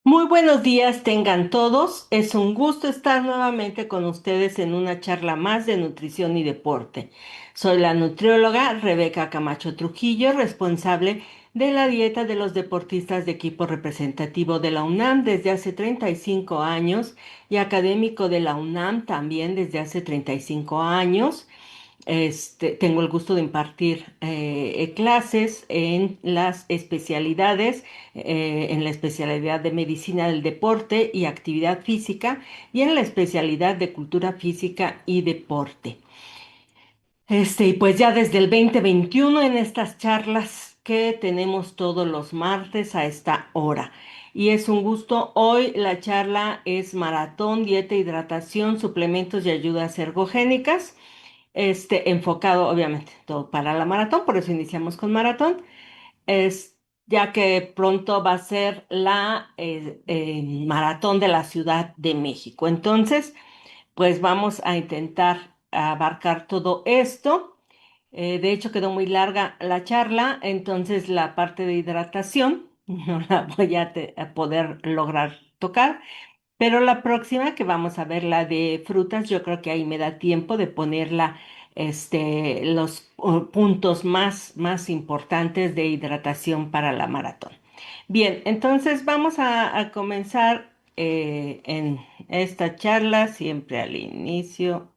Muy buenos días tengan todos. Es un gusto estar nuevamente con ustedes en una charla más de nutrición y deporte. Soy la nutrióloga Rebeca Camacho Trujillo, responsable de la dieta de los deportistas de equipo representativo de la UNAM desde hace 35 años y académico de la UNAM también desde hace 35 años. Tengo el gusto de impartir clases en las especialidades, en la especialidad de medicina del deporte y actividad física y en la especialidad de cultura física y deporte. Y pues ya desde el 2021 en estas charlas que tenemos todos los martes a esta hora. Y es un gusto. Hoy la charla es maratón, dieta, hidratación, suplementos y ayudas ergogénicas, enfocado obviamente todo para la maratón, por eso iniciamos con maratón, es, ya que pronto va a ser la maratón de la Ciudad de México. Entonces, pues vamos a intentar abarcar todo esto. De hecho, quedó muy larga la charla, entonces la parte de hidratación no la voy a poder lograr tocar. Pero la próxima que vamos a ver, la de frutas, yo creo que ahí me da tiempo de ponerla, los puntos más importantes de hidratación para la maratón. Bien, entonces vamos a comenzar en esta charla, siempre al inicio.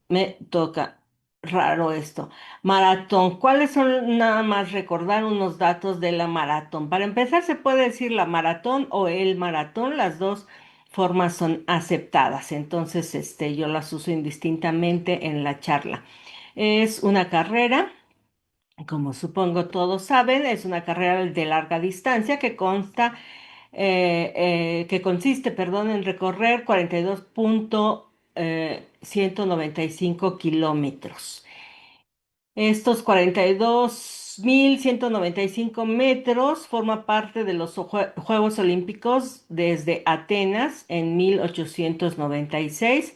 Me toca raro esto. Maratón. ¿Cuáles son nada más recordar unos datos de la maratón? Para empezar, se puede decir la maratón o el maratón, las dos formas son aceptadas. Entonces, yo las uso indistintamente en la charla. Es una carrera, como supongo todos saben, es una carrera de larga distancia que consiste, perdón, en recorrer 42.195 kilómetros. Estos 42.195 metros forman parte de los Juegos Olímpicos desde Atenas en 1896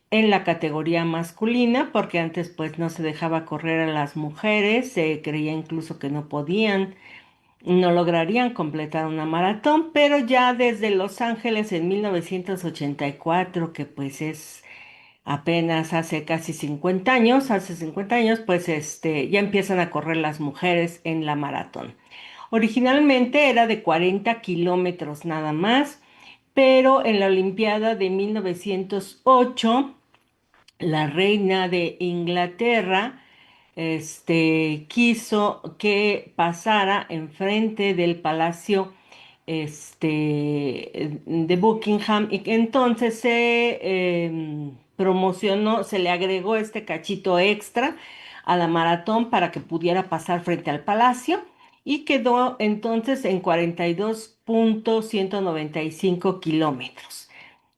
en la categoría masculina, porque antes pues no se dejaba correr a las mujeres, se creía incluso que no podían, no lograrían completar una maratón, pero ya desde Los Ángeles en 1984, que pues es apenas hace casi 50 años, hace 50 años, pues ya empiezan a correr las mujeres en la maratón. Originalmente era de 40 kilómetros nada más, pero en la Olimpiada de 1908 la reina de Inglaterra, quiso que pasara enfrente del palacio, de Buckingham, y que entonces promocionó, se le agregó este cachito extra a la maratón para que pudiera pasar frente al palacio y quedó entonces en 42.195 kilómetros.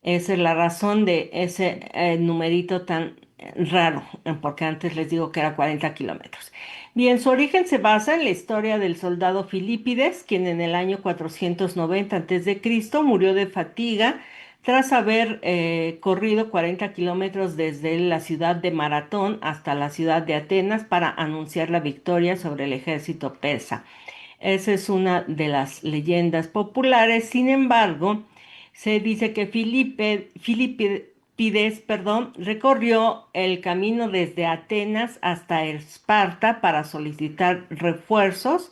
Esa es la razón de ese numerito tan raro, porque antes les digo que era 40 kilómetros. Bien, su origen se basa en la historia del soldado Filipides, quien en el año 490 a.C. murió de fatiga tras haber corrido 40 kilómetros desde la ciudad de Maratón hasta la ciudad de Atenas para anunciar la victoria sobre el ejército persa. Esa es una de las leyendas populares. Sin embargo, se dice que Filipides, perdón, recorrió el camino desde Atenas hasta Esparta para solicitar refuerzos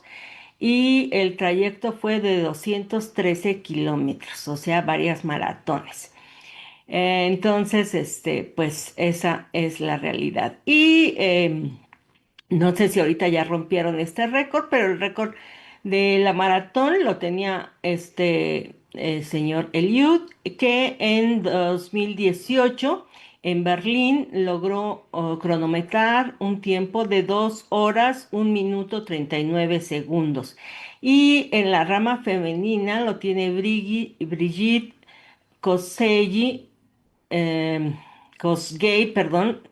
y el trayecto fue de 213 kilómetros, o sea, varias maratones. Entonces, pues esa es la realidad. Y no sé si ahorita ya rompieron este récord, pero el récord de la maratón lo tenía señor Eliud, que en 2018 en Berlín logró cronometrar un tiempo de 2 horas, 1 minuto 39 segundos. Y en la rama femenina lo tiene Brigitte Kosgei, eh, Kosgei, perdón,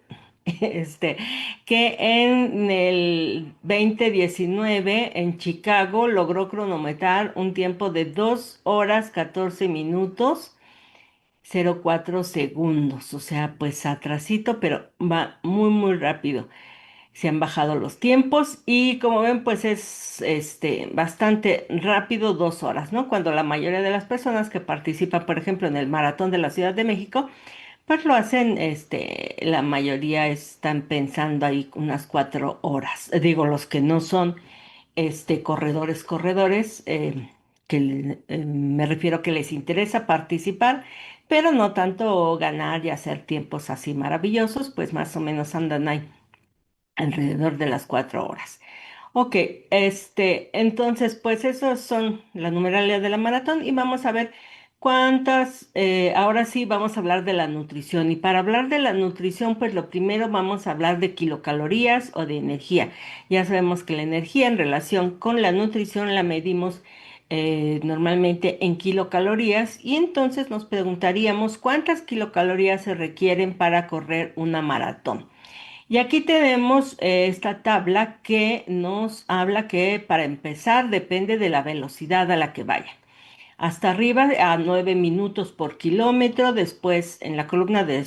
este, que en el 2019 en Chicago logró cronometrar un tiempo de 2 horas 14 minutos 04 segundos, o sea, pues atrasito, pero va muy rápido. se han bajado los tiempos y como ven, pues es bastante rápido, 2 horas, ¿no? Cuando la mayoría de las personas que participan, por ejemplo, en el Maratón de la Ciudad de México, pues lo hacen, la mayoría están pensando ahí unas 4 horas. Digo, los que no son, corredores, me refiero que les interesa participar, pero no tanto ganar y hacer tiempos así maravillosos, pues más o menos andan ahí alrededor de las 4 horas. Ok, entonces, pues esos son la numeralia de la maratón y vamos a ver ahora sí vamos a hablar de la nutrición. Y para hablar de la nutrición, pues lo primero vamos a hablar de kilocalorías o de energía. Ya sabemos que la energía en relación con la nutrición la medimos normalmente en kilocalorías y entonces nos preguntaríamos cuántas kilocalorías se requieren para correr una maratón. Y aquí tenemos esta tabla que nos habla que para empezar depende de la velocidad a la que vaya. Hasta arriba a 9 minutos por kilómetro, después en la columna de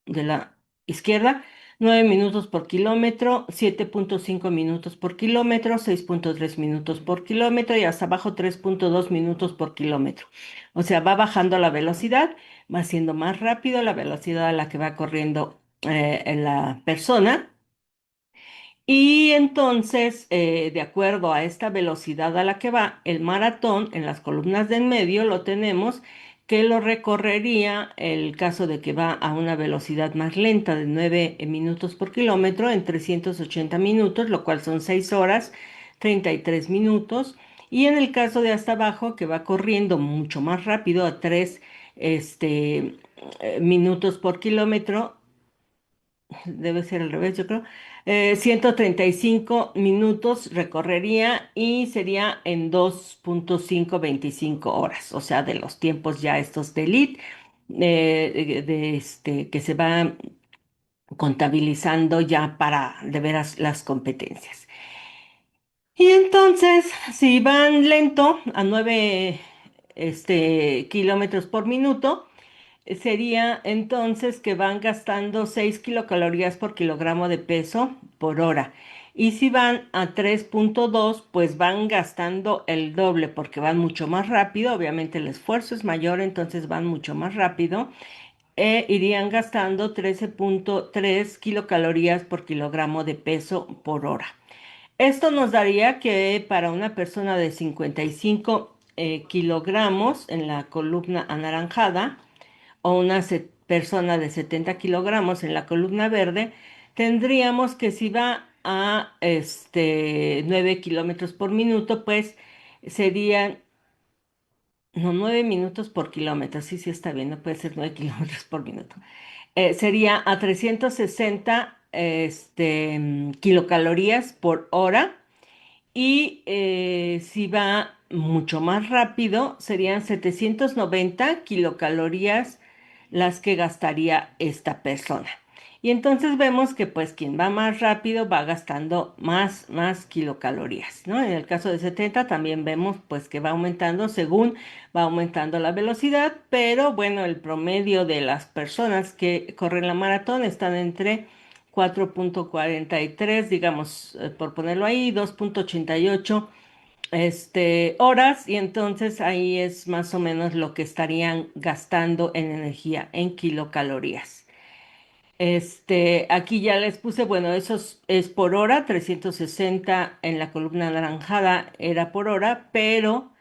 la izquierda, 9 minutos por kilómetro, 7,5 minutos por kilómetro, 6,3 minutos por kilómetro y hasta abajo 3,2 minutos por kilómetro. O sea, va bajando la velocidad, va siendo más rápido la velocidad a la que va corriendo la persona. Y entonces, de acuerdo a esta velocidad a la que va, el maratón en las columnas de en medio lo tenemos que lo recorrería, el caso de que va a una velocidad más lenta de 9 minutos por kilómetro en 380 minutos, lo cual son 6 horas 33 minutos. Y en el caso de hasta abajo, que va corriendo mucho más rápido a 3 minutos por kilómetro, debe ser al revés, yo creo. 135 minutos recorrería y sería en 2,525 horas, o sea, de los tiempos ya estos de elite, que se va contabilizando ya para de veras las competencias. Y entonces, si van lento a 9 kilómetros por minuto, sería entonces que van gastando 6 kilocalorías por kilogramo de peso por hora. Y si van a 3,2, pues van gastando el doble porque van mucho más rápido. Obviamente el esfuerzo es mayor, entonces van mucho más rápido. Irían gastando 13,3 kilocalorías por kilogramo de peso por hora. Esto nos daría que para una persona de 55 kilogramos en la columna anaranjada, o una persona de 70 kilogramos en la columna verde, tendríamos que si va a 9 kilómetros por minuto, pues serían, no, 9 minutos por kilómetro, sí, sí está bien, no puede ser 9 kilómetros por minuto. Sería a 360 kilocalorías por hora y si va mucho más rápido, serían 790 kilocalorías las que gastaría esta persona. Y entonces vemos que pues quien va más rápido va gastando más kilocalorías, ¿no? En el caso de 70 también vemos pues que va aumentando según va aumentando la velocidad, pero bueno, el promedio de las personas que corren la maratón están entre 4,43, digamos, por ponerlo ahí, 2,88 horas, y entonces ahí es más o menos lo que estarían gastando en energía, en kilocalorías. Aquí ya les puse, bueno, eso es por hora, 360 en la columna anaranjada era por hora, pero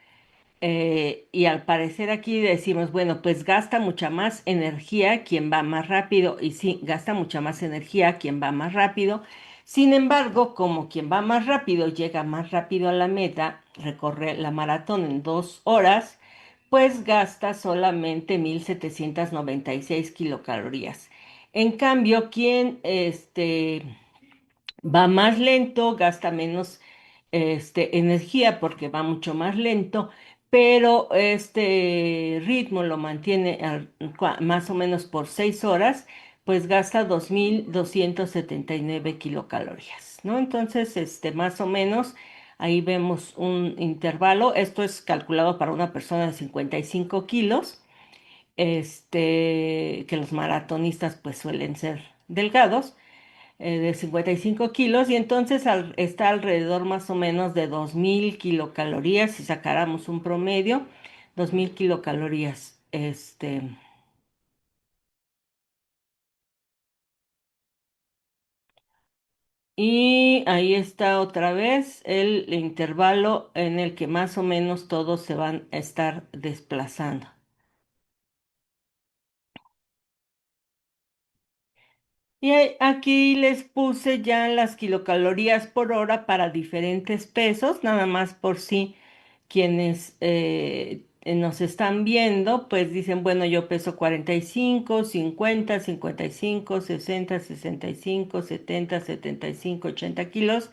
y al parecer aquí decimos, bueno, pues gasta mucha más energía quien va más rápido. Y sí, gasta mucha más energía quien va más rápido. Sin embargo, como quien va más rápido llega más rápido a la meta, recorre la maratón en 2 horas, pues gasta solamente 1,796 kilocalorías. En cambio, quien va más lento, gasta menos energía porque va mucho más lento, pero este ritmo lo mantiene más o menos por 6 horas, pues gasta 2,279 kilocalorías, ¿no? Entonces, más o menos, ahí vemos un intervalo. Esto es calculado para una persona de 55 kilos, que los maratonistas pues suelen ser delgados. de 55 kilos y entonces está alrededor más o menos de 2000 kilocalorías, si sacáramos un promedio, 2000 kilocalorías. Y ahí está otra vez el intervalo en el que más o menos todos se van a estar desplazando. Y aquí les puse ya las kilocalorías por hora para diferentes pesos, nada más por si quienes nos están viendo, pues dicen, bueno, yo peso 45, 50, 55, 60, 65, 70, 75, 80 kilos.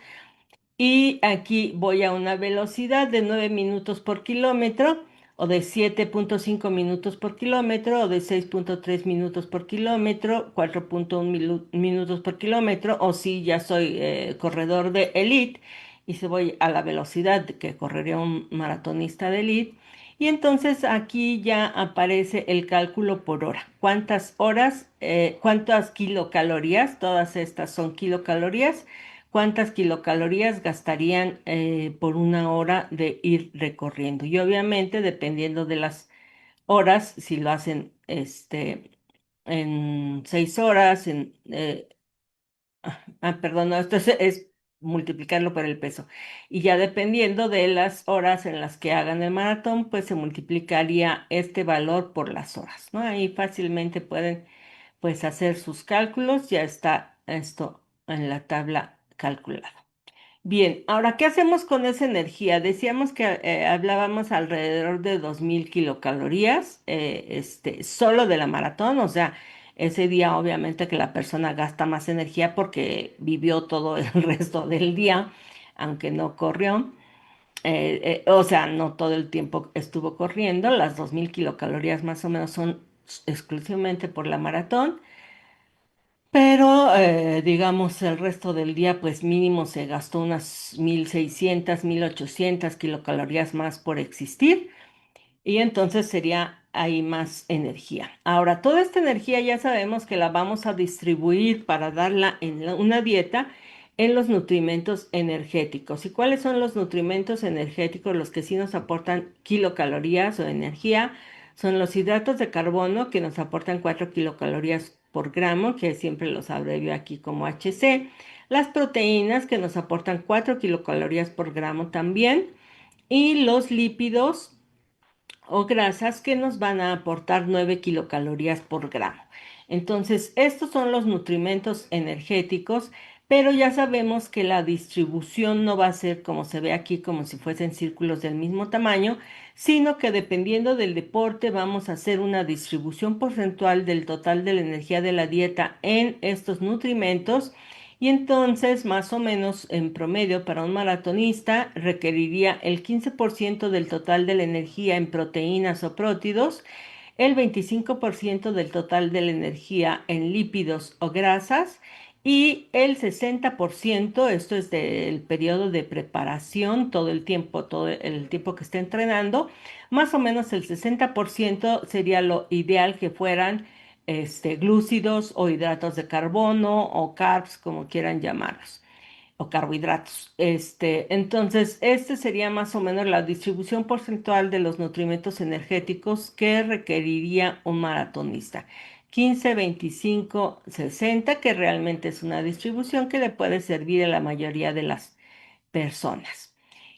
Y aquí voy a una velocidad de 9 minutos por kilómetro, o de 7,5 minutos por kilómetro, o de 6,3 minutos por kilómetro, 4,1 minutos por kilómetro, o si ya soy corredor de elite y se voy a la velocidad que correría un maratonista de elite. Y entonces aquí ya aparece el cálculo por hora. ¿Cuántas horas, cuántas kilocalorías? Todas estas son kilocalorías. ¿Cuántas kilocalorías gastarían por una hora de ir recorriendo? Y obviamente, dependiendo de las horas, si lo hacen en 6 horas, perdón, no, esto es multiplicarlo por el peso. Y ya dependiendo de las horas en las que hagan el maratón, pues se multiplicaría este valor por las horas, ¿no? Ahí fácilmente pueden pues hacer sus cálculos, ya está esto en la tabla calculada. Bien, ahora, ¿qué hacemos con esa energía? Decíamos que hablábamos alrededor de 2000 kilocalorías, solo de la maratón, o sea, ese día obviamente que la persona gasta más energía porque vivió todo el resto del día, aunque no corrió, o sea, no todo el tiempo estuvo corriendo, las 2000 kilocalorías más o menos son exclusivamente por la maratón. Pero, digamos, el resto del día, pues mínimo se gastó unas 1600, 1800 kilocalorías más por existir y entonces sería ahí más energía. Ahora, toda esta energía ya sabemos que la vamos a distribuir para darla en una dieta en los nutrimentos energéticos. ¿Y cuáles son los nutrimentos energéticos? Los que sí nos aportan kilocalorías o energía son los hidratos de carbono que nos aportan 4 kilocalorías por gramo, que siempre los abrevio aquí como HC. Las proteínas que nos aportan 4 kilocalorías por gramo también. Y los lípidos o grasas que nos van a aportar 9 kilocalorías por gramo. Entonces, estos son los nutrimentos energéticos, pero ya sabemos que la distribución no va a ser como se ve aquí, como si fuesen círculos del mismo tamaño, sino que dependiendo del deporte vamos a hacer una distribución porcentual del total de la energía de la dieta en estos nutrimentos. Y entonces, más o menos en promedio para un maratonista, requeriría el 15% del total de la energía en proteínas o prótidos, el 25% del total de la energía en lípidos o grasas y el 60%, esto es del periodo de preparación, todo el tiempo que esté entrenando, más o menos el 60% sería lo ideal que fueran glúcidos o hidratos de carbono o carbs, como quieran llamarlos, o carbohidratos. Entonces, este sería más o menos la distribución porcentual de los nutrimentos energéticos que requeriría un maratonista. 15, 25, 60, que realmente es una distribución que le puede servir a la mayoría de las personas.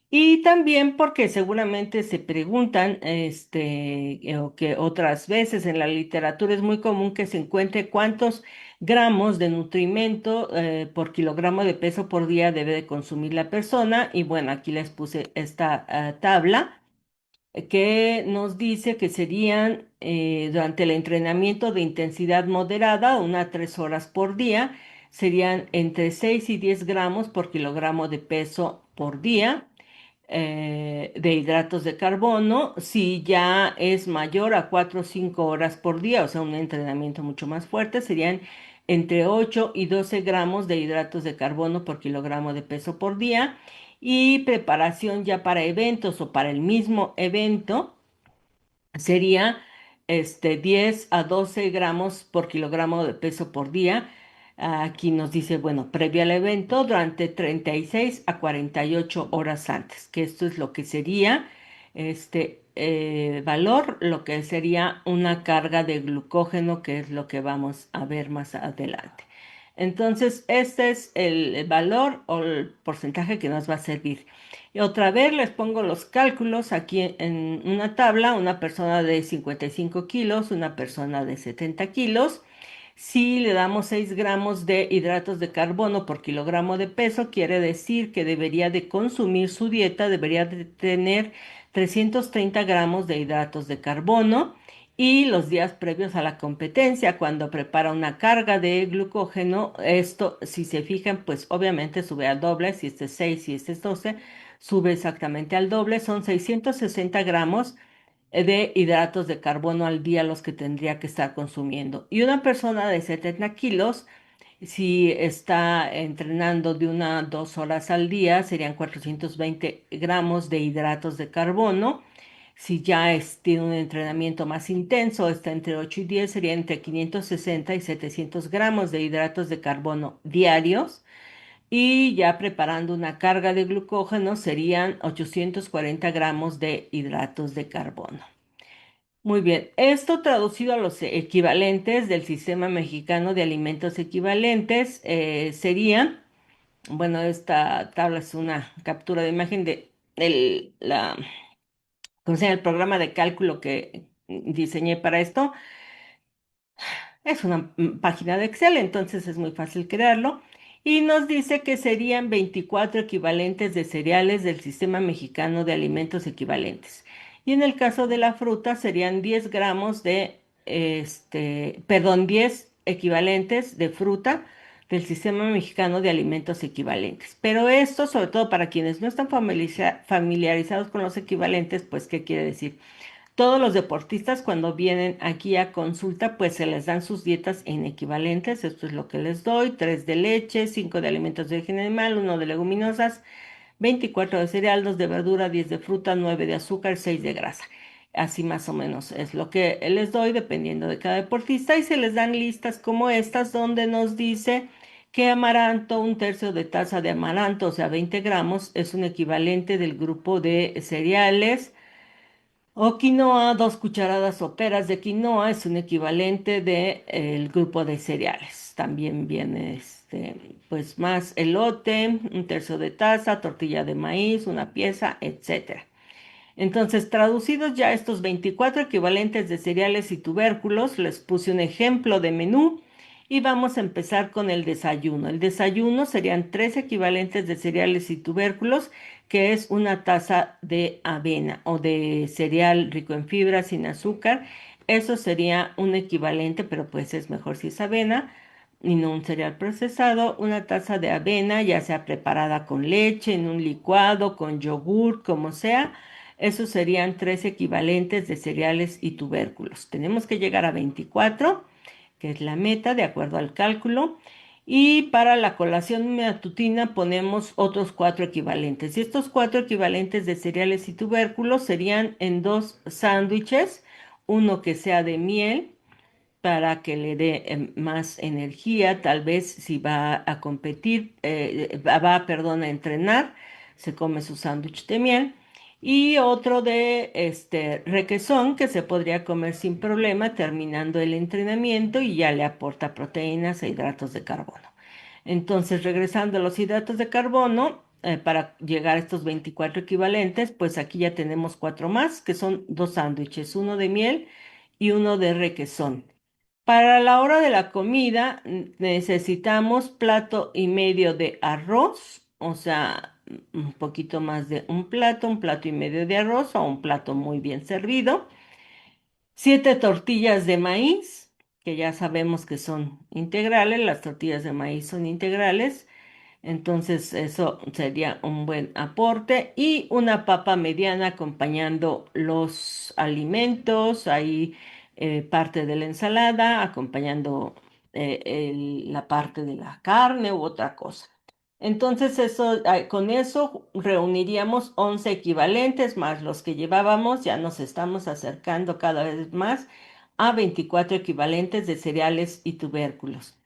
Y también porque seguramente se preguntan, o que otras veces en la literatura es muy común que se encuentre cuántos gramos de nutrimento por kilogramo de peso por día debe de consumir la persona. Y bueno, aquí les puse esta tabla que nos dice que serían durante el entrenamiento de intensidad moderada, 3 horas por día, serían entre 6 y 10 gramos por kilogramo de peso por día de hidratos de carbono. Si ya es mayor a 4 o 5 horas por día, o sea, un entrenamiento mucho más fuerte, serían entre 8 y 12 gramos de hidratos de carbono por kilogramo de peso por día. Y preparación ya para eventos o para el mismo evento sería 10 a 12 gramos por kilogramo de peso por día. Aquí nos dice, bueno, previo al evento, durante 36 a 48 horas antes, que esto es lo que sería este valor, lo que sería una carga de glucógeno, que es lo que vamos a ver más adelante. Entonces, este es el valor o el porcentaje que nos va a servir. Y otra vez les pongo los cálculos aquí en una tabla, una persona de 55 kilos, una persona de 70 kilos. Si le damos 6 gramos de hidratos de carbono por kilogramo de peso, quiere decir que debería de consumir su dieta, debería de tener 330 gramos de hidratos de carbono. Y los días previos a la competencia, cuando prepara una carga de glucógeno, esto, si se fijan, pues obviamente sube al doble, si este es 6, si este es 12, sube exactamente al doble, son 660 gramos de hidratos de carbono al día los que tendría que estar consumiendo. Y una persona de 70 kilos, si está entrenando de 1 a 2 horas al día, serían 420 gramos de hidratos de carbono. Si ya tiene un entrenamiento más intenso, está entre 8 y 10, sería entre 560 y 700 gramos de hidratos de carbono diarios. Y ya preparando una carga de glucógeno serían 840 gramos de hidratos de carbono. Muy bien, esto traducido a los equivalentes del Sistema Mexicano de Alimentos Equivalentes sería, bueno, esta tabla es una captura de imagen de ¿cómo se llama? El programa de cálculo que diseñé para esto. Es una página de Excel, entonces es muy fácil crearlo. Y nos dice que serían 24 equivalentes de cereales del Sistema Mexicano de Alimentos Equivalentes. Y en el caso de la fruta serían 10 gramos de, perdón, 10 equivalentes de fruta del Sistema Mexicano de Alimentos Equivalentes. Pero esto, sobre todo para quienes no están familiarizados con los equivalentes, pues, ¿qué quiere decir? Todos los deportistas cuando vienen aquí a consulta, pues se les dan sus dietas en equivalentes. Esto es lo que les doy: 3 de leche, 5 de alimentos de origen animal, 1 de leguminosas, 24 de cereal, 2 de verdura, 10 de fruta, 9 de azúcar, 6 de grasa. Así más o menos es lo que les doy dependiendo de cada deportista, y se les dan listas como estas donde nos dice que amaranto, 1/3 de taza de amaranto, o sea, 20 gramos, es un equivalente del grupo de cereales. O quinoa, 2 cucharadas soperas de quinoa es un equivalente del grupo de cereales. También viene pues más elote, 1/3 de taza, tortilla de maíz, una pieza, etcétera. Entonces, traducidos ya estos 24 equivalentes de cereales y tubérculos, les puse un ejemplo de menú y vamos a empezar con el desayuno. El desayuno serían 3 equivalentes de cereales y tubérculos, que es una taza de avena o de cereal rico en fibra, sin azúcar. Eso sería un equivalente, pero pues es mejor si es avena y no un cereal procesado. Una taza de avena, ya sea preparada con leche, en un licuado, con yogur, como sea. Esos serían 3 equivalentes de cereales y tubérculos. Tenemos que llegar a 24, que es la meta, de acuerdo al cálculo. Y para la colación matutina ponemos otros 4 equivalentes. Y estos 4 equivalentes de cereales y tubérculos serían en 2 sándwiches, uno que sea de miel para que le dé más energía, tal vez si va a competir, perdón, a entrenar, se come su sándwich de miel. Y otro de requesón que se podría comer sin problema terminando el entrenamiento, y ya le aporta proteínas e hidratos de carbono. Entonces, regresando a los hidratos de carbono, para llegar a estos 24 equivalentes, pues aquí ya tenemos 4 más, que son 2 sándwiches, uno de miel y uno de requesón. Para la hora de la comida necesitamos plato y medio de arroz, o sea, un poquito más de un plato y medio de arroz o un plato muy bien servido. 7 tortillas de maíz, que ya sabemos que son integrales, las tortillas de maíz son integrales. Entonces eso sería un buen aporte, y una papa mediana acompañando los alimentos, ahí parte de la ensalada, acompañando la parte de la carne u otra cosa. Entonces eso, con eso reuniríamos 11 equivalentes más los que llevábamos, ya nos estamos acercando cada vez más a 24 equivalentes de cereales y tubérculos.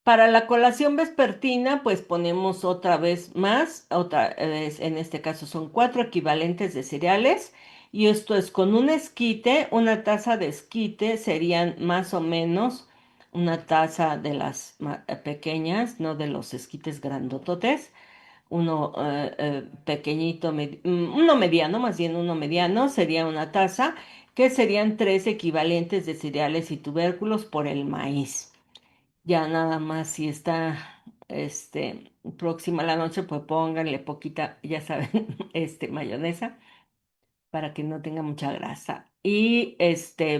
Para la colación vespertina, pues ponemos otra vez más, otra vez, en este caso son 4 equivalentes de cereales, y esto es con un esquite, una taza de esquite serían más o menos una taza de las pequeñas, no de los esquites grandototes, uno pequeñito, uno mediano, más bien uno mediano, sería una taza, que serían 3 equivalentes de cereales y tubérculos por el maíz. Ya nada más si está próxima a la noche, pues pónganle poquita, ya saben, mayonesa para que no tenga mucha grasa. Y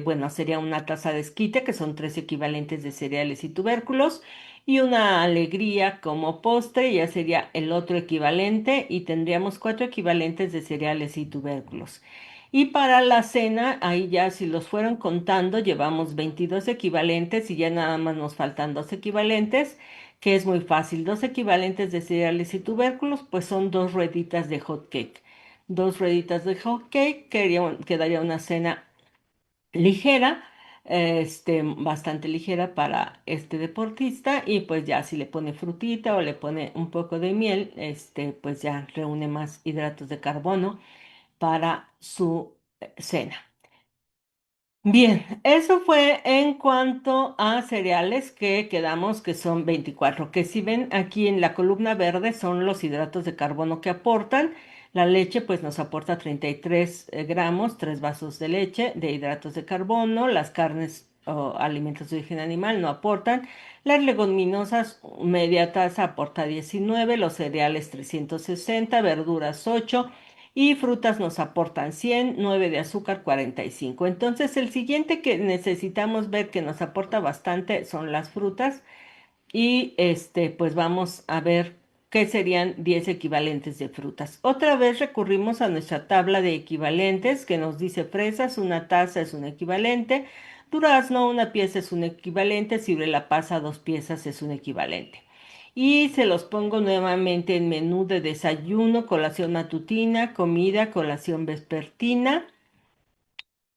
bueno, sería una taza de esquite, que son 3 equivalentes de cereales y tubérculos, y una alegría como postre, ya sería el otro equivalente, y tendríamos 4 equivalentes de cereales y tubérculos. Y para la cena, ahí ya si los fueron contando, llevamos 22 equivalentes y ya nada más nos faltan 2 equivalentes, que es muy fácil. 2 equivalentes de cereales y tubérculos, pues son 2 rueditas de hot cake. 2 rueditas de hot cake, quedaría una cena ligera, bastante ligera para este deportista, y pues ya si le pone frutita o le pone un poco de miel, pues ya reúne más hidratos de carbono para su cena. Bien, eso fue en cuanto a cereales, que quedamos que son 24, que si ven aquí en la columna verde son los hidratos de carbono que aportan. La leche pues nos aporta 33 gramos, 3 vasos de leche de hidratos de carbono. Las carnes o alimentos de origen animal no aportan. Las leguminosas, media taza, aporta 19, los cereales 360, verduras 8, y frutas nos aportan 100, 9 de azúcar 45. Entonces, el siguiente que necesitamos ver que nos aporta bastante son las frutas, y pues vamos a ver qué serían 10 equivalentes de frutas. Otra vez recurrimos a nuestra tabla de equivalentes, que nos dice: fresas, una taza es un equivalente; durazno, una pieza es un equivalente; ciruela pasa, 2 piezas es un equivalente. Y se los pongo nuevamente en menú de desayuno, colación matutina, comida, colación vespertina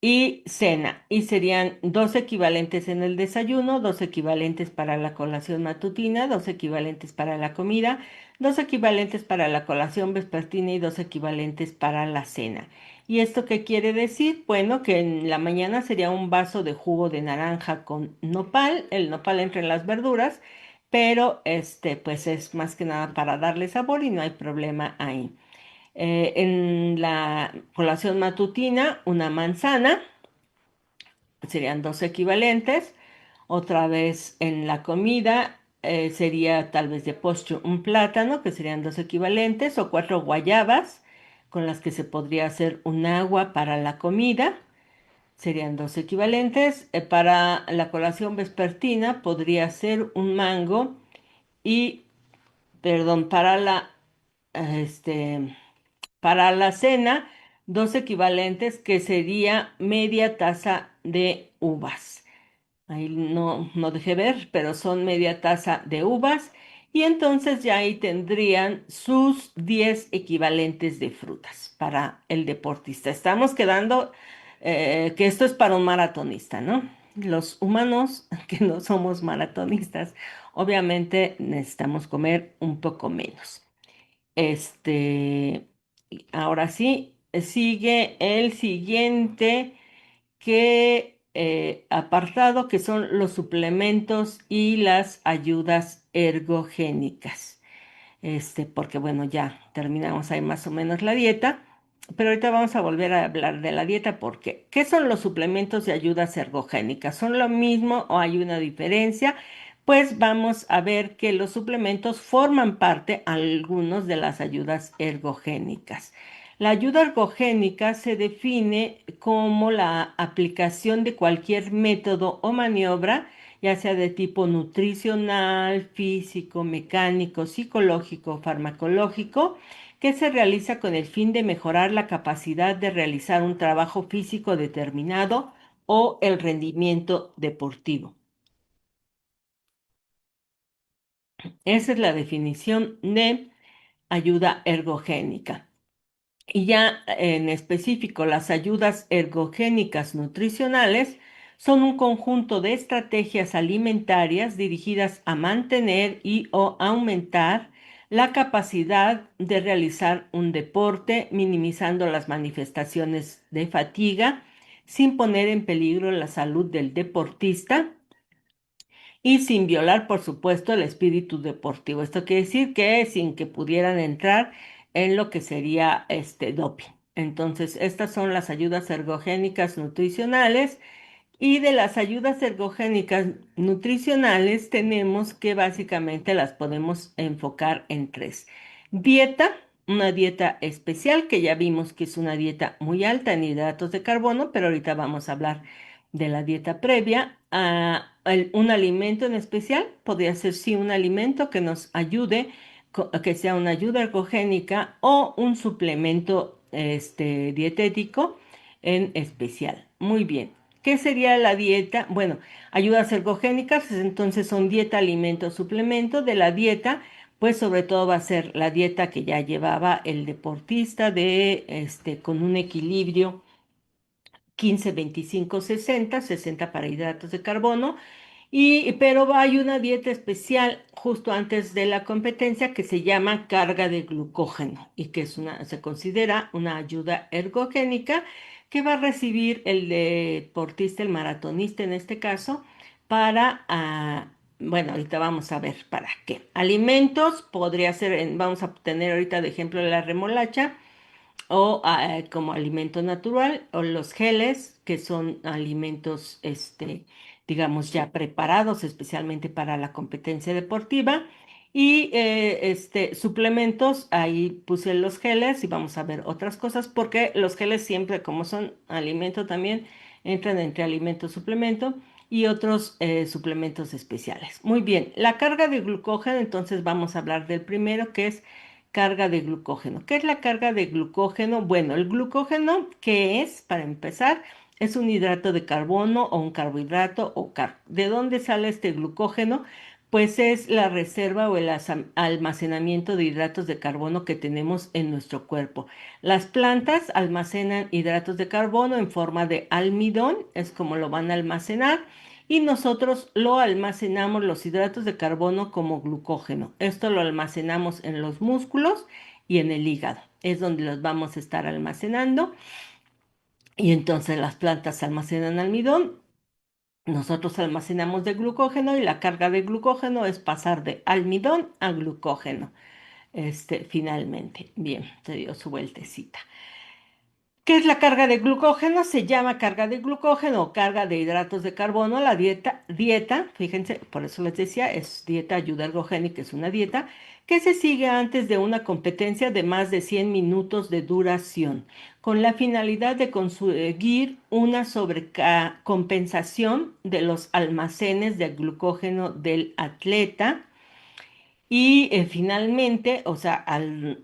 y cena. Y serían 2 equivalentes en el desayuno, 2 equivalentes para la colación matutina, 2 equivalentes para la comida, 2 equivalentes para la colación vespertina y 2 equivalentes para la cena. ¿Y esto qué quiere decir? Bueno, que en la mañana sería un vaso de jugo de naranja con nopal. El nopal entra en las verduras, pero pues es más que nada para darle sabor y no hay problema ahí. En la colación matutina, una manzana, serían 2 equivalentes. Otra vez en la comida, sería tal vez de postre un plátano, que serían 2 equivalentes, o 4 guayabas, con las que se podría hacer un agua para la comida, serían 2 equivalentes. Para la colación vespertina podría ser un mango y, perdón, para la cena, 2 equivalentes, que sería media taza de uvas. Ahí no dejé ver, pero son media taza de uvas. Y entonces ya ahí tendrían sus 10 equivalentes de frutas para el deportista. Estamos quedando que esto es para un maratonista, ¿no? Los humanos que no somos maratonistas, obviamente necesitamos comer un poco menos. Ahora sí, sigue el siguiente apartado, que son los suplementos y las ayudas ergogénicas. Porque bueno, ya terminamos ahí más o menos la dieta, pero ahorita vamos a volver a hablar de la dieta, porque ¿qué son los suplementos y ayudas ergogénicas? ¿Son lo mismo o hay una diferencia? Pues vamos a ver que los suplementos forman parte, algunos, de las ayudas ergogénicas. La ayuda ergogénica se define como la aplicación de cualquier método o maniobra, ya sea de tipo nutricional, físico, mecánico, psicológico, farmacológico, que se realiza con el fin de mejorar la capacidad de realizar un trabajo físico determinado o el rendimiento deportivo. Esa es la definición de ayuda ergogénica. Y ya en específico, las ayudas ergogénicas nutricionales son un conjunto de estrategias alimentarias dirigidas a mantener y o aumentar la capacidad de realizar un deporte, minimizando las manifestaciones de fatiga, sin poner en peligro la salud del deportista y sin violar, por supuesto, el espíritu deportivo. Esto quiere decir que sin que pudieran entrar en lo que sería este doping. Entonces, estas son las ayudas ergogénicas nutricionales y de las ayudas ergogénicas nutricionales tenemos que básicamente las podemos enfocar en tres. Dieta, una dieta especial que ya vimos que es una dieta muy alta en hidratos de carbono, pero ahorita vamos a hablar de la dieta previa. Un alimento en especial podría ser sí un alimento que nos ayude, que sea una ayuda ergogénica o un suplemento dietético en especial. Muy bien. ¿Qué sería la dieta? Bueno, ayudas ergogénicas, entonces son dieta, alimento, suplemento. De la dieta, pues sobre todo va a ser la dieta que ya llevaba el deportista con un equilibrio 15, 25, 60, 60 para hidratos de carbono. Pero hay una dieta especial justo antes de la competencia que se llama carga de glucógeno y que se considera una ayuda ergogénica que va a recibir el deportista, el maratonista en este caso, bueno, ahorita vamos a ver para qué. Alimentos, podría ser, vamos a tener ahorita de ejemplo la remolacha o como alimento natural, o los geles, que son alimentos, digamos, ya preparados especialmente para la competencia deportiva. Y suplementos, ahí puse los geles y vamos a ver otras cosas, porque los geles siempre, como son alimento también, entran entre alimento, suplemento y otros suplementos especiales. Muy bien, la carga de glucógeno, entonces vamos a hablar del primero, que es carga de glucógeno. ¿Qué es la carga de glucógeno? Bueno, el glucógeno, ¿qué es? Para empezar, es un hidrato de carbono o un carbohidrato o ¿De dónde sale este glucógeno? Pues es la reserva o el almacenamiento de hidratos de carbono que tenemos en nuestro cuerpo. Las plantas almacenan hidratos de carbono en forma de almidón, es como lo van a almacenar, y nosotros lo almacenamos los hidratos de carbono como glucógeno. Esto lo almacenamos en los músculos y en el hígado. Es donde los vamos a estar almacenando. Y entonces las plantas almacenan almidón, nosotros almacenamos de glucógeno y la carga de glucógeno es pasar de almidón a glucógeno. Finalmente, bien, se dio su vueltecita. ¿Qué es la carga de glucógeno? Se llama carga de glucógeno o carga de hidratos de carbono. La dieta, fíjense, por eso les decía, es dieta ayuda ergogénica, es una dieta que se sigue antes de una competencia de más de 100 minutos de duración, con la finalidad de conseguir una sobrecompensación de los almacenes de glucógeno del atleta y finalmente, o sea, al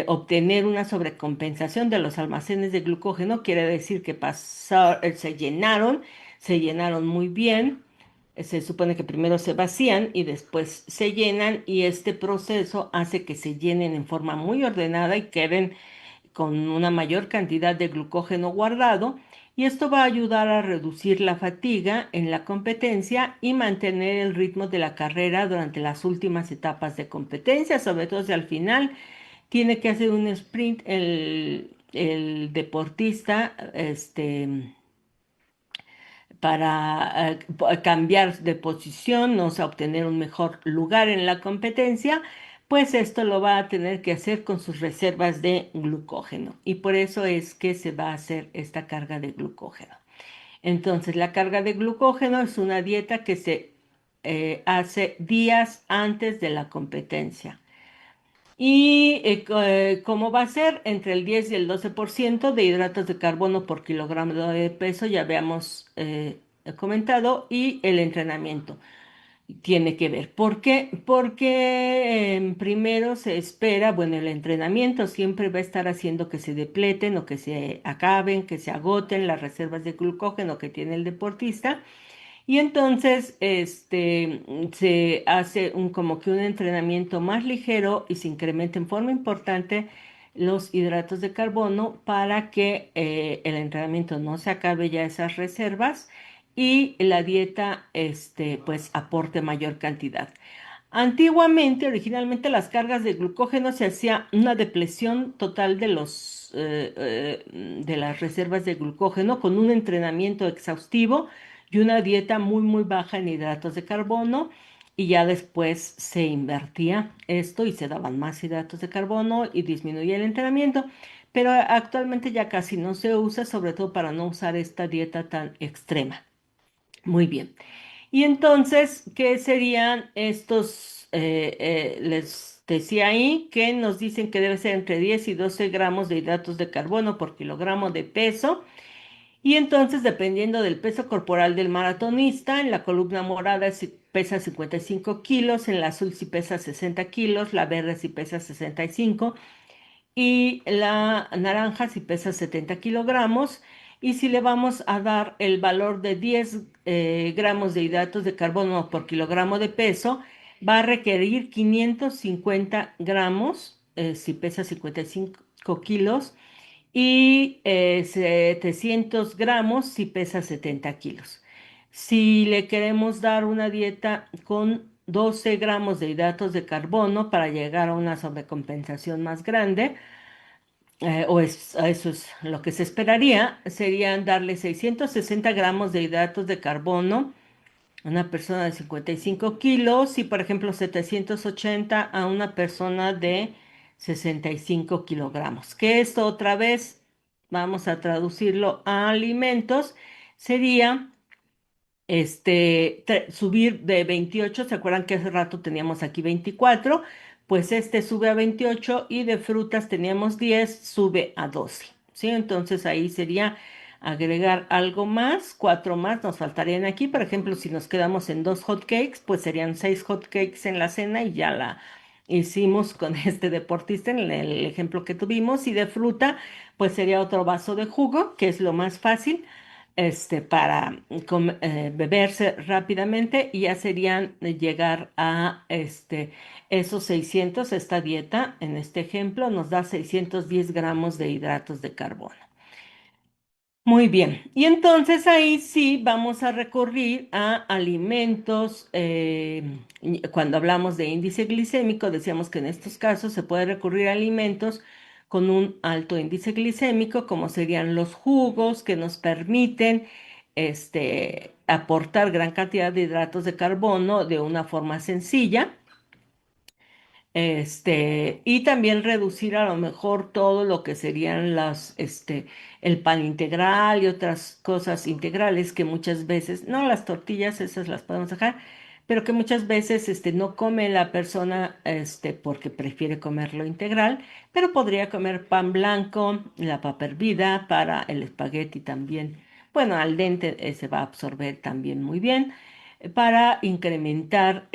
obtener una sobrecompensación de los almacenes de glucógeno, quiere decir que se llenaron muy bien. Se supone que primero se vacían y después se llenan y este proceso hace que se llenen en forma muy ordenada y queden con una mayor cantidad de glucógeno guardado y esto va a ayudar a reducir la fatiga en la competencia y mantener el ritmo de la carrera durante las últimas etapas de competencia, sobre todo si al final tiene que hacer un sprint el deportista, para cambiar de posición, o sea, obtener un mejor lugar en la competencia, pues esto lo va a tener que hacer con sus reservas de glucógeno. Y por eso es que se va a hacer esta carga de glucógeno. Entonces, la carga de glucógeno es una dieta que se hace días antes de la competencia. Y cómo va a ser entre el 10 y el 12% de hidratos de carbono por kilogramo de peso, ya habíamos comentado, y el entrenamiento tiene que ver. ¿Por qué? Porque primero se espera, bueno, el entrenamiento siempre va a estar haciendo que se depleten o que se acaben, que se agoten las reservas de glucógeno que tiene el deportista. Y entonces se hace como que un entrenamiento más ligero y se incrementa en forma importante los hidratos de carbono para que el entrenamiento no se acabe ya esas reservas y la dieta, pues aporte mayor cantidad. Antiguamente, originalmente, las cargas de glucógeno se hacía una depleción total de las reservas de glucógeno con un entrenamiento exhaustivo y una dieta muy, muy baja en hidratos de carbono. Y ya después se invertía esto y se daban más hidratos de carbono y disminuía el entrenamiento. Pero actualmente ya casi no se usa, sobre todo para no usar esta dieta tan extrema. Muy bien. Y entonces, ¿qué serían estos? Les decía ahí que nos dicen que debe ser entre 10 y 12 gramos de hidratos de carbono por kilogramo de peso. Y entonces, dependiendo del peso corporal del maratonista, en la columna morada si pesa 55 kilos, en la azul si pesa 60 kilos, la verde si pesa 65 y la naranja si pesa 70 kilogramos. Y si le vamos a dar el valor de 10 gramos de hidratos de carbono por kilogramo de peso, va a requerir 550 gramos si pesa 55 kilos y 700 gramos si pesa 70 kilos. Si le queremos dar una dieta con 12 gramos de hidratos de carbono para llegar a una sobrecompensación más grande, eso es lo que se esperaría, serían darle 660 gramos de hidratos de carbono a una persona de 55 kilos y, por ejemplo, 780 a una persona de 65 kilogramos. Que esto otra vez, vamos a traducirlo a alimentos, sería subir de 28. ¿Se acuerdan que hace rato teníamos aquí 24? Pues este sube a 28 y de frutas teníamos 10, sube a 12, ¿sí? Entonces ahí sería agregar algo más, cuatro más nos faltarían aquí. Por ejemplo, si nos quedamos en dos hot cakes, pues serían 6 hot cakes en la cena y ya la hicimos con este deportista en el ejemplo que tuvimos. Y de fruta, pues sería otro vaso de jugo, que es lo más fácil para beberse rápidamente y ya serían llegar a esos 600. Esta dieta, en este ejemplo, nos da 610 gramos de hidratos de carbono. Muy bien, y entonces ahí sí vamos a recurrir a alimentos. Cuando hablamos de índice glicémico, decíamos que en estos casos se puede recurrir a alimentos con un alto índice glicémico, como serían los jugos, que nos permiten aportar gran cantidad de hidratos de carbono de una forma sencilla. Y también reducir a lo mejor todo lo que serían el pan integral y otras cosas integrales que muchas veces, no las tortillas, esas las podemos dejar, pero que muchas veces, no come la persona, porque prefiere comerlo integral, pero podría comer pan blanco, la papa hervida para el espagueti también. Bueno, al dente, se va a absorber también muy bien para incrementar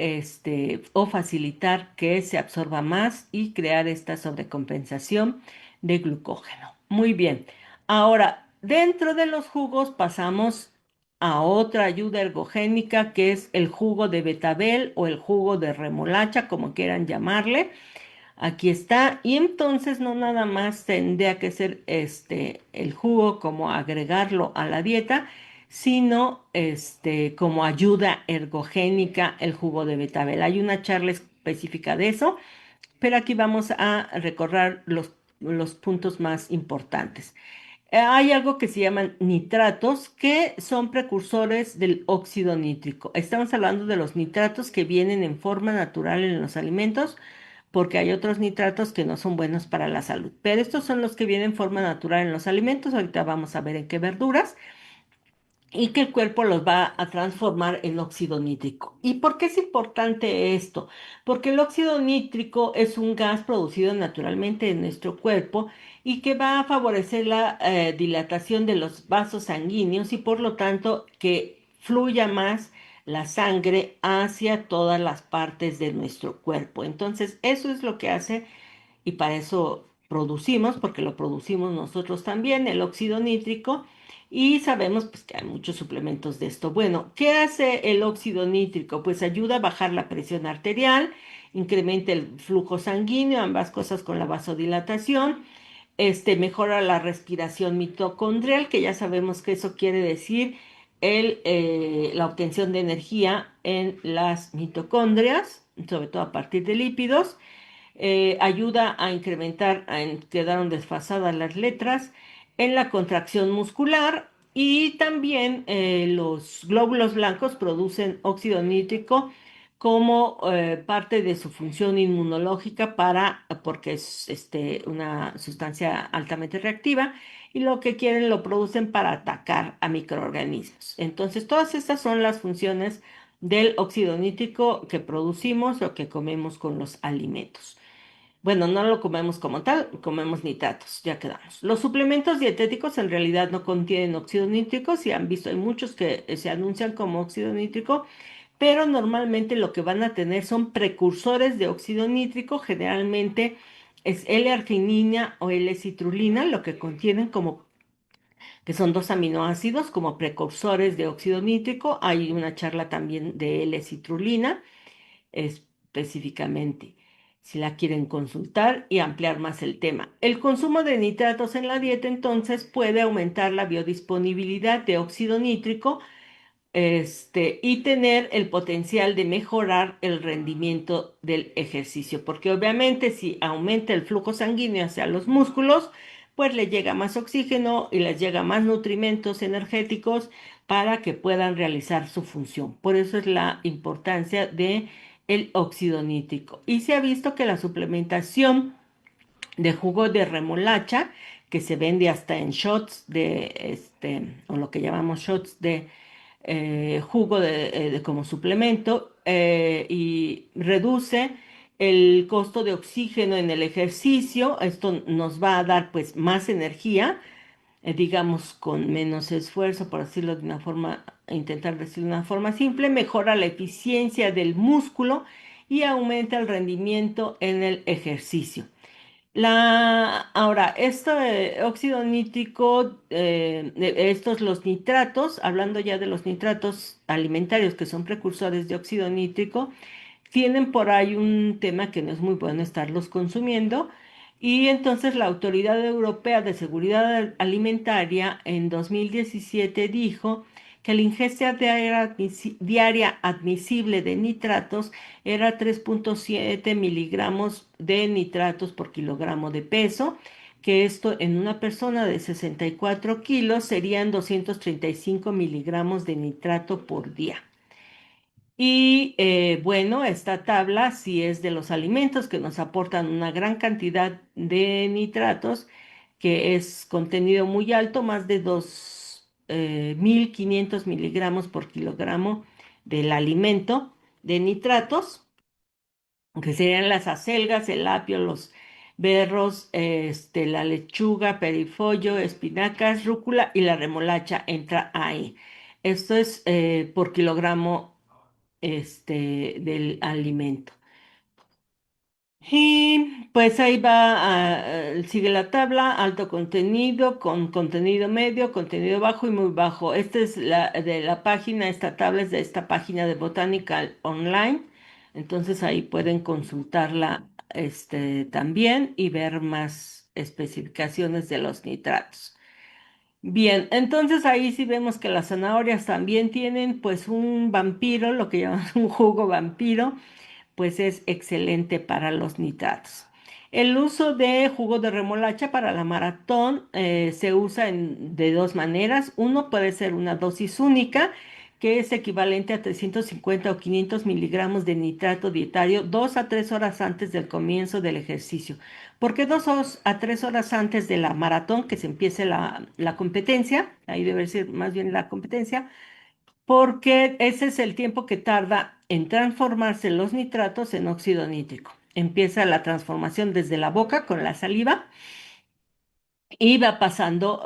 o facilitar que se absorba más y crear esta sobrecompensación de glucógeno. Muy bien. Ahora, dentro de los jugos pasamos a otra ayuda ergogénica que es el jugo de betabel o el jugo de remolacha, como quieran llamarle. Aquí está. Y entonces no nada más tendría que ser el jugo como agregarlo a la dieta, sino como ayuda ergogénica el jugo de betabel. Hay una charla específica de eso, pero aquí vamos a recorrer los puntos más importantes. Hay algo que se llaman nitratos, que son precursores del óxido nítrico. Estamos hablando de los nitratos que vienen en forma natural en los alimentos, porque hay otros nitratos que no son buenos para la salud. Pero estos son los que vienen en forma natural en los alimentos. Ahorita vamos a ver en qué verduras y que el cuerpo los va a transformar en óxido nítrico. ¿Y por qué es importante esto? Porque el óxido nítrico es un gas producido naturalmente en nuestro cuerpo y que va a favorecer la dilatación de los vasos sanguíneos y por lo tanto que fluya más la sangre hacia todas las partes de nuestro cuerpo. Entonces, eso es lo que hace y para eso producimos, porque lo producimos nosotros también, el óxido nítrico, y sabemos pues que hay muchos suplementos de esto. Bueno, ¿qué hace el óxido nítrico? Pues ayuda a bajar la presión arterial, incrementa el flujo sanguíneo, ambas cosas con la vasodilatación. Mejora la respiración mitocondrial, que ya sabemos que eso quiere decir la obtención de energía en las mitocondrias, sobre todo a partir de lípidos. Ayuda a incrementar, quedaron desfasadas las letras, en la contracción muscular y también los glóbulos blancos producen óxido nítrico como parte de su función inmunológica porque es una sustancia altamente reactiva y lo que quieren lo producen para atacar a microorganismos. Entonces, todas estas son las funciones del óxido nítrico que producimos o que comemos con los alimentos. Bueno, no lo comemos como tal, comemos nitratos, ya quedamos. Los suplementos dietéticos en realidad no contienen óxido nítrico, si han visto, hay muchos que se anuncian como óxido nítrico, pero normalmente lo que van a tener son precursores de óxido nítrico, generalmente es L-arginina o L-citrulina, lo que contienen como que son dos aminoácidos como precursores de óxido nítrico. Hay una charla también de L-citrulina específicamente, si la quieren consultar y ampliar más el tema. El consumo de nitratos en la dieta entonces puede aumentar la biodisponibilidad de óxido nítrico, y tener el potencial de mejorar el rendimiento del ejercicio, porque obviamente si aumenta el flujo sanguíneo hacia los músculos, pues le llega más oxígeno y les llega más nutrimentos energéticos para que puedan realizar su función. Por eso es la importancia de el óxido nítrico. Y se ha visto que la suplementación de jugo de remolacha, que se vende hasta en shots o lo que llamamos shots de jugo como suplemento, y reduce el costo de oxígeno en el ejercicio. Esto nos va a dar pues más energía, digamos con menos esfuerzo, por decirlo de una forma, intentar decirlo de una forma simple, mejora la eficiencia del músculo y aumenta el rendimiento en el ejercicio. Ahora, óxido nítrico, estos los nitratos, hablando ya de los nitratos alimentarios que son precursores de óxido nítrico, tienen por ahí un tema que no es muy bueno estarlos consumiendo. Y entonces la Autoridad Europea de Seguridad Alimentaria en 2017 dijo que la ingesta diaria admisible de nitratos era 3,7 miligramos de nitratos por kilogramo de peso, que esto en una persona de 64 kilos serían 235 miligramos de nitrato por día. Y bueno, esta tabla sí es de los alimentos que nos aportan una gran cantidad de nitratos, que es contenido muy alto, más de 2.500 miligramos por kilogramo del alimento de nitratos, que serían las acelgas, el apio, los berros, la lechuga, perifollo, espinacas, rúcula y la remolacha entra ahí. Esto es por kilogramo del alimento. Y pues ahí va, sigue la tabla, alto contenido, con contenido medio, contenido bajo y muy bajo. Esta es de la página, esta tabla es de esta página de Botanical Online. Entonces ahí pueden consultarla también y ver más especificaciones de los nitratos. Bien, entonces ahí sí vemos que las zanahorias también tienen pues un vampiro, lo que llamamos un jugo vampiro, pues es excelente para los nitratos. El uso de jugo de remolacha para la maratón se usa de dos maneras. Uno puede ser una dosis única, que es equivalente a 350 o 500 miligramos de nitrato dietario 2 a 3 horas antes del comienzo del ejercicio. ¿Por qué 2 a 3 horas antes de la maratón, que se empiece la competencia? Ahí debe ser más bien la competencia, porque ese es el tiempo que tarda en transformarse los nitratos en óxido nítrico. Empieza la transformación desde la boca con la saliva y va pasando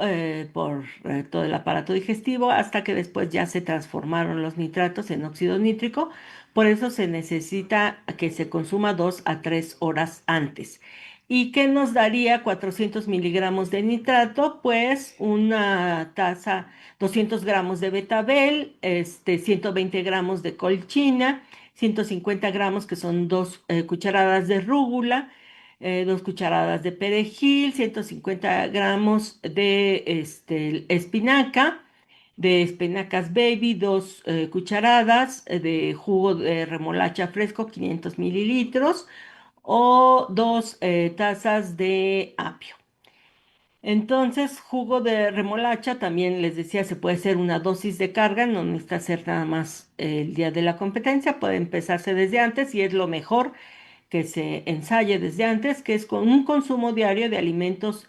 por todo el aparato digestivo hasta que después ya se transformaron los nitratos en óxido nítrico. Por eso se necesita que se consuma 2 a 3 horas antes. ¿Y qué nos daría 400 miligramos de nitrato? Pues una taza, 200 gramos de betabel, 120 gramos de colchina, 150 gramos que son 2 cucharadas de rúgula, 2 cucharadas de perejil, 150 gramos de espinaca, de espinacas baby, 2 cucharadas de jugo de remolacha fresco, 500 mililitros, o 2 tazas de apio. Entonces, jugo de remolacha, también les decía, se puede hacer una dosis de carga, no necesita ser nada más el día de la competencia, puede empezarse desde antes y es lo mejor que se ensaye desde antes, que es con un consumo diario de alimentos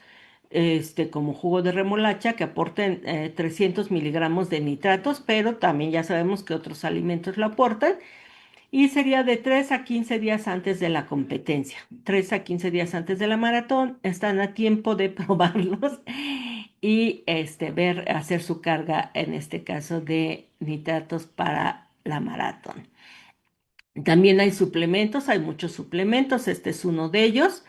como jugo de remolacha que aporten 300 miligramos de nitratos, pero también ya sabemos que otros alimentos lo aportan. Y sería de 3 a 15 días antes de la competencia. 3 a 15 días antes de la maratón. Están a tiempo de probarlos y hacer su carga, en este caso, de nitratos para la maratón. También hay suplementos, hay muchos suplementos. Este es uno de ellos,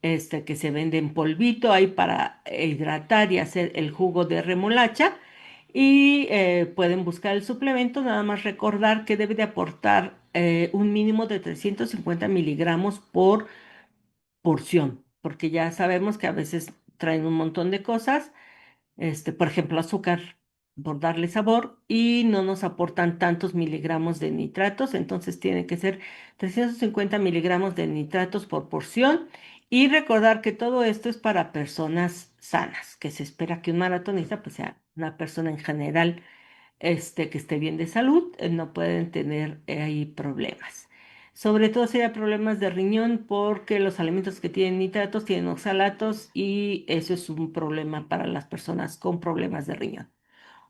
que se vende en polvito, hay para hidratar y hacer el jugo de remolacha. Y pueden buscar el suplemento, nada más recordar que debe de aportar un mínimo de 350 miligramos por porción, porque ya sabemos que a veces traen un montón de cosas, por ejemplo, azúcar, por darle sabor, y no nos aportan tantos miligramos de nitratos, entonces tiene que ser 350 miligramos de nitratos por porción. Y recordar que todo esto es para personas sanas, que se espera que un maratonista pues sea una persona en general que esté bien de salud, no pueden tener ahí problemas. Sobre todo si hay problemas de riñón porque los alimentos que tienen nitratos tienen oxalatos y eso es un problema para las personas con problemas de riñón.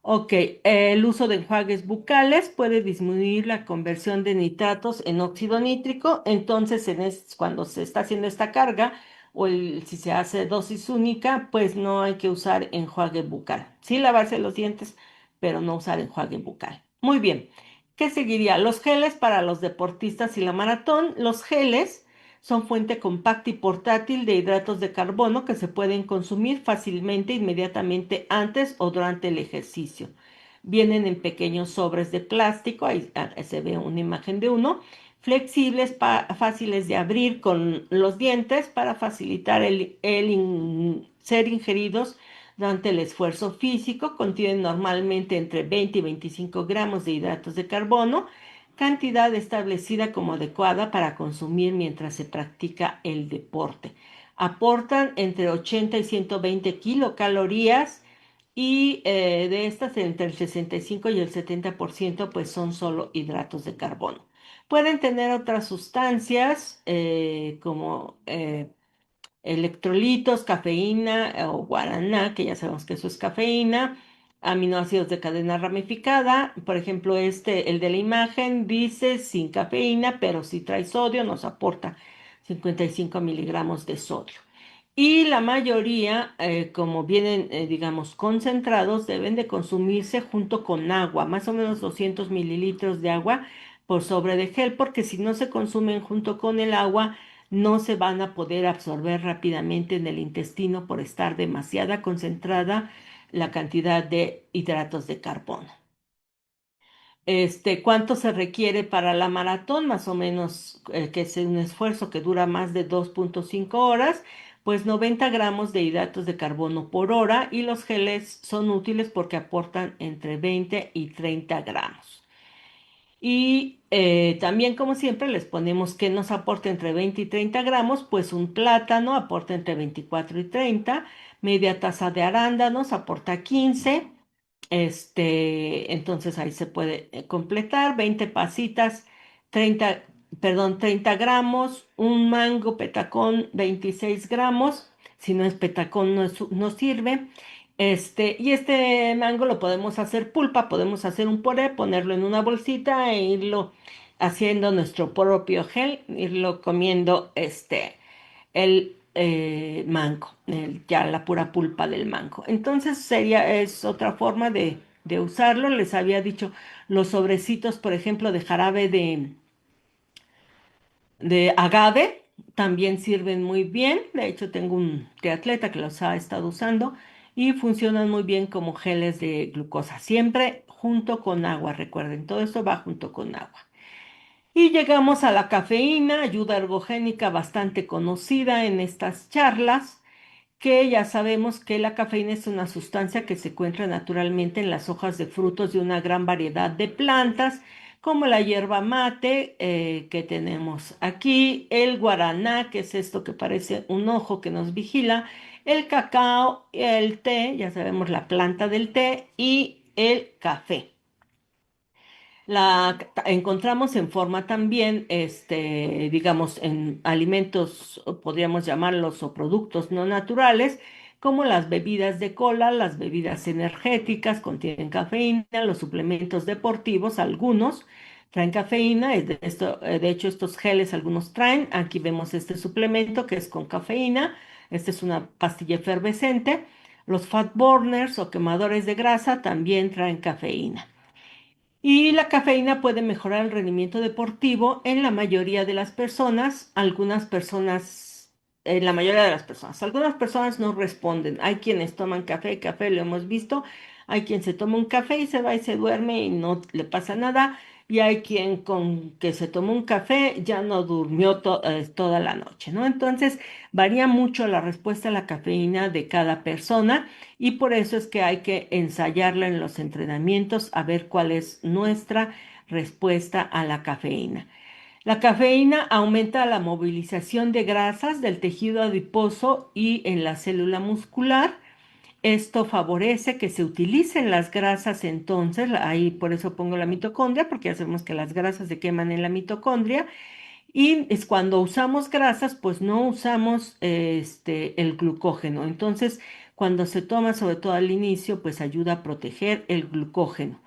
Ok, el uso de enjuagues bucales puede disminuir la conversión de nitratos en óxido nítrico, entonces cuando se está haciendo esta carga si se hace dosis única, pues no hay que usar enjuague bucal. Sí lavarse los dientes, pero no usar enjuague bucal. Muy bien, ¿qué seguiría? Los geles para los deportistas y la maratón. Los geles son fuente compacta y portátil de hidratos de carbono que se pueden consumir fácilmente inmediatamente antes o durante el ejercicio. Vienen en pequeños sobres de plástico, ahí se ve una imagen de uno, flexibles, fáciles de abrir con los dientes para facilitar ser ingeridos durante el esfuerzo físico. Contienen normalmente entre 20 y 25 gramos de hidratos de carbono, cantidad establecida como adecuada para consumir mientras se practica el deporte. Aportan entre 80 y 120 kilocalorías y de estas entre el 65 y el 70% pues son solo hidratos de carbono. Pueden tener otras sustancias como electrolitos, cafeína o guaraná, que ya sabemos que eso es cafeína, aminoácidos de cadena ramificada. Por ejemplo, el de la imagen dice sin cafeína, pero si trae sodio, nos aporta 55 miligramos de sodio. Y la mayoría, como vienen, digamos, concentrados, deben de consumirse junto con agua, más o menos 200 mililitros de agua por sobre de gel, porque si no se consumen junto con el agua, no se van a poder absorber rápidamente en el intestino por estar demasiada concentrada la cantidad de hidratos de carbono. ¿Cuánto se requiere para la maratón? Más o menos, que es un esfuerzo que dura más de 2.5 horas, pues 90 gramos de hidratos de carbono por hora, y los geles son útiles porque aportan entre 20 y 30 gramos. Y también, como siempre, les ponemos que nos aporta entre 20 y 30 gramos, pues un plátano aporta entre 24 y 30, media taza de arándanos aporta 15. Entonces ahí se puede completar, 20 pasitas, 30, perdón, 30 gramos, un mango petacón, 26 gramos, si no es petacón no sirve. Y este mango lo podemos hacer pulpa, podemos hacer un puré, ponerlo en una bolsita e irlo haciendo nuestro propio gel, irlo comiendo el mango, ya la pura pulpa del mango. Entonces es otra forma de usarlo. Les había dicho los sobrecitos, por ejemplo, de jarabe de agave, también sirven muy bien. De hecho, tengo un triatleta que los ha estado usando y funcionan muy bien como geles de glucosa, siempre junto con agua. Recuerden, todo esto va junto con agua. Y llegamos a la cafeína, ayuda ergogénica bastante conocida en estas charlas, que ya sabemos que la cafeína es una sustancia que se encuentra naturalmente en las hojas de frutos de una gran variedad de plantas, como la hierba mate que tenemos aquí, el guaraná, que es esto que parece un ojo que nos vigila, el cacao, el té, ya sabemos la planta del té y el café. Encontramos en forma también, digamos, en alimentos, o podríamos llamarlos, o productos no naturales, como las bebidas de cola, las bebidas energéticas contienen cafeína, los suplementos deportivos, algunos traen cafeína, de hecho estos geles algunos traen, aquí vemos este suplemento que es con cafeína, esta es una pastilla efervescente, los fat burners o quemadores de grasa también traen cafeína. Y la cafeína puede mejorar el rendimiento deportivo en la mayoría de las personas. En la mayoría de las personas. Algunas personas no responden. Hay quienes toman café, lo hemos visto. Hay quien se toma un café y se va y se duerme y no le pasa nada. Y hay quien con que se tomó un café ya no durmió toda la noche, ¿no? Entonces, varía mucho la respuesta a la cafeína de cada persona. Y por eso es que hay que ensayarla en los entrenamientos a ver cuál es nuestra respuesta a la cafeína. La cafeína aumenta la movilización de grasas del tejido adiposo y en la célula muscular. Esto favorece que se utilicen las grasas entonces, ahí por eso pongo la mitocondria, porque ya sabemos que las grasas se queman en la mitocondria y es cuando usamos grasas, pues no usamos el glucógeno. Entonces, cuando se toma, sobre todo al inicio, pues ayuda a proteger el glucógeno.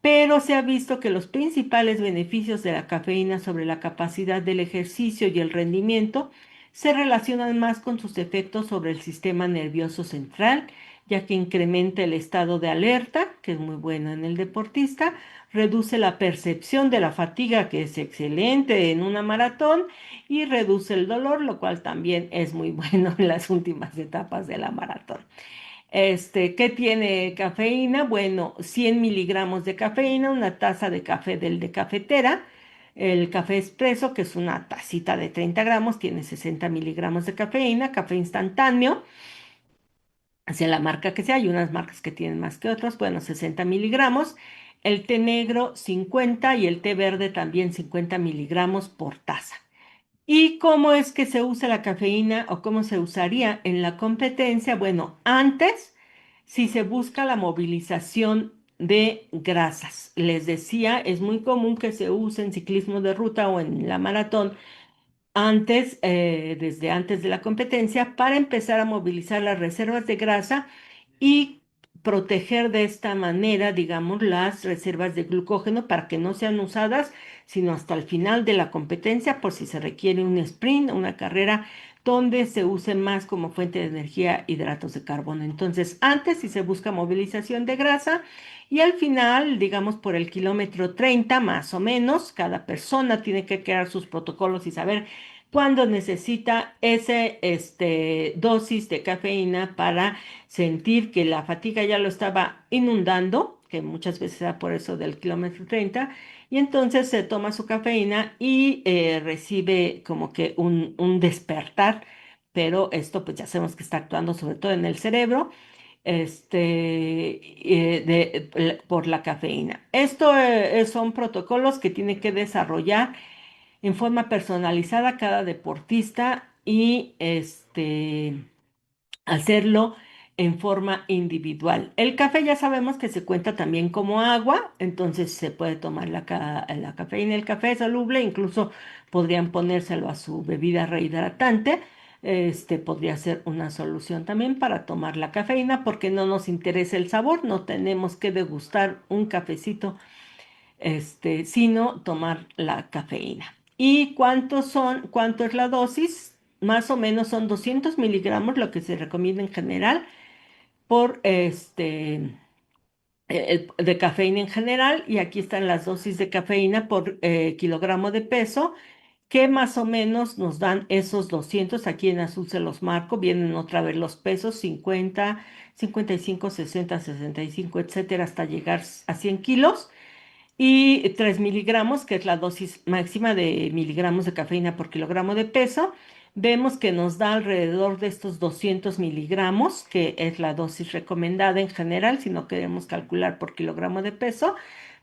Pero se ha visto que los principales beneficios de la cafeína sobre la capacidad del ejercicio y el rendimiento se relacionan más con sus efectos sobre el sistema nervioso central, ya que incrementa el estado de alerta, que es muy bueno en el deportista, reduce la percepción de la fatiga, que es excelente en una maratón, y reduce el dolor, lo cual también es muy bueno en las últimas etapas de la maratón. ¿Qué tiene cafeína? Bueno, 100 miligramos de cafeína, una taza de café del de cafetera. El café expreso, que es una tacita de 30 gramos, tiene 60 miligramos de cafeína. Café instantáneo, sea la marca que sea, hay unas marcas que tienen más que otras, bueno, 60 miligramos. El té negro 50 y el té verde también 50 miligramos por taza. ¿Y cómo es que se usa la cafeína o cómo se usaría en la competencia? Bueno, antes, si se busca la movilización de grasas, les decía, es muy común que se use en ciclismo de ruta o en la maratón antes, desde antes de la competencia, para empezar a movilizar las reservas de grasa y proteger de esta manera, digamos, las reservas de glucógeno para que no sean usadas sino hasta el final de la competencia por si se requiere un sprint, una carrera donde se use más como fuente de energía hidratos de carbono. Entonces, antes si se busca movilización de grasa y al final, digamos por el kilómetro 30 más o menos, cada persona tiene que crear sus protocolos y saber cuándo necesita ese dosis de cafeína para sentir que la fatiga ya lo estaba inundando, que muchas veces da por eso del kilómetro 30, y entonces se toma su cafeína y recibe como que un despertar, pero esto pues ya sabemos que está actuando sobre todo en el cerebro, por la cafeína. Esto son protocolos que tiene que desarrollar en forma personalizada cada deportista y hacerlo en forma individual. El café ya sabemos que se cuenta también como agua, entonces se puede tomar la cafeína, el café soluble, incluso podrían ponérselo a su bebida rehidratante. Podría ser una solución también para tomar la cafeína porque no nos interesa el sabor, no tenemos que degustar un cafecito sino tomar la cafeína. ¿Y cuánto es la dosis? Más o menos son 200 miligramos, lo que se recomienda en general, por de cafeína en general, y aquí están las dosis de cafeína por kilogramo de peso, que más o menos nos dan esos 200. Aquí en azul se los marco, vienen otra vez los pesos, 50, 55, 60, 65, etcétera, hasta llegar a 100 kilos y 3 miligramos, que es la dosis máxima de miligramos de cafeína por kilogramo de peso. vemos que nos da alrededor de estos 200 miligramos, que es la dosis recomendada en general, si no queremos calcular por kilogramo de peso,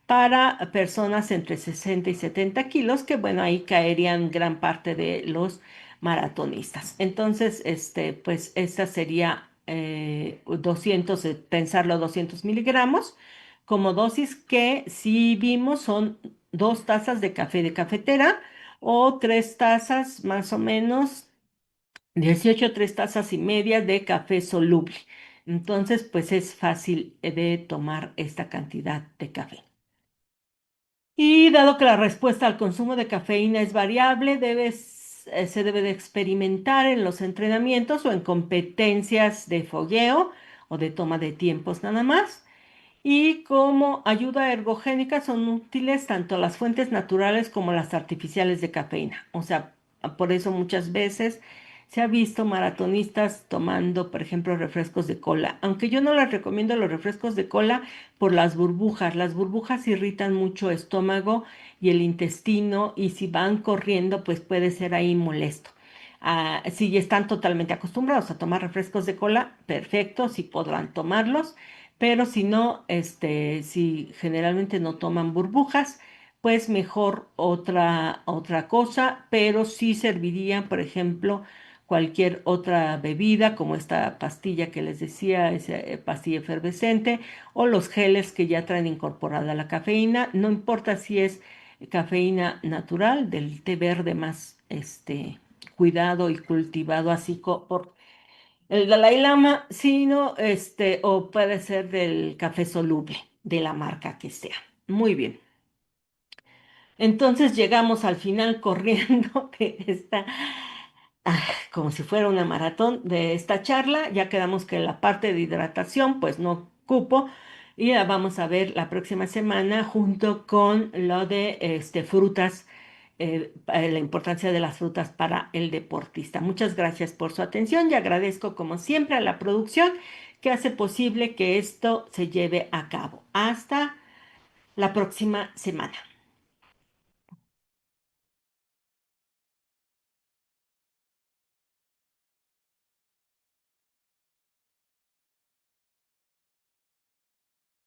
para personas entre 60 y 70 kilos, que bueno, ahí caerían gran parte de los maratonistas. Entonces, pues esta sería 200, pensarlo 200 miligramos como dosis que si vimos son 2 tazas de café de cafetera o 3 tazas más o menos, 18 3 tazas y media de café soluble. Entonces, pues es fácil de tomar esta cantidad de café. Y dado que la respuesta al consumo de cafeína es variable, se debe de experimentar en los entrenamientos o en competencias de fogueo o de toma de tiempos nada más. Y como ayuda ergogénica son útiles tanto las fuentes naturales como las artificiales de cafeína. O sea, por eso muchas veces se ha visto maratonistas tomando, por ejemplo, refrescos de cola. Aunque yo no les recomiendo los refrescos de cola por las burbujas. Las burbujas irritan mucho estómago y el intestino y si van corriendo, pues puede ser ahí molesto. Si están totalmente acostumbrados a tomar refrescos de cola, perfecto, sí podrán tomarlos, pero si no, si generalmente no toman burbujas, pues mejor otra cosa, pero sí serviría, por ejemplo, cualquier otra bebida, como esta pastilla que les decía, esa pastilla efervescente, o los geles que ya traen incorporada la cafeína, no importa si es cafeína natural, del té verde más, cuidado y cultivado así por el Dalai Lama, sino o puede ser del café soluble, de la marca que sea. Muy bien. Entonces llegamos al final corriendo de esta, como si fuera una maratón de esta charla. Ya quedamos que la parte de hidratación, pues no cupo. Y la vamos a ver la próxima semana junto con lo de frutas, la importancia de las frutas para el deportista. Muchas gracias por su atención y agradezco como siempre a la producción que hace posible que esto se lleve a cabo. Hasta la próxima semana.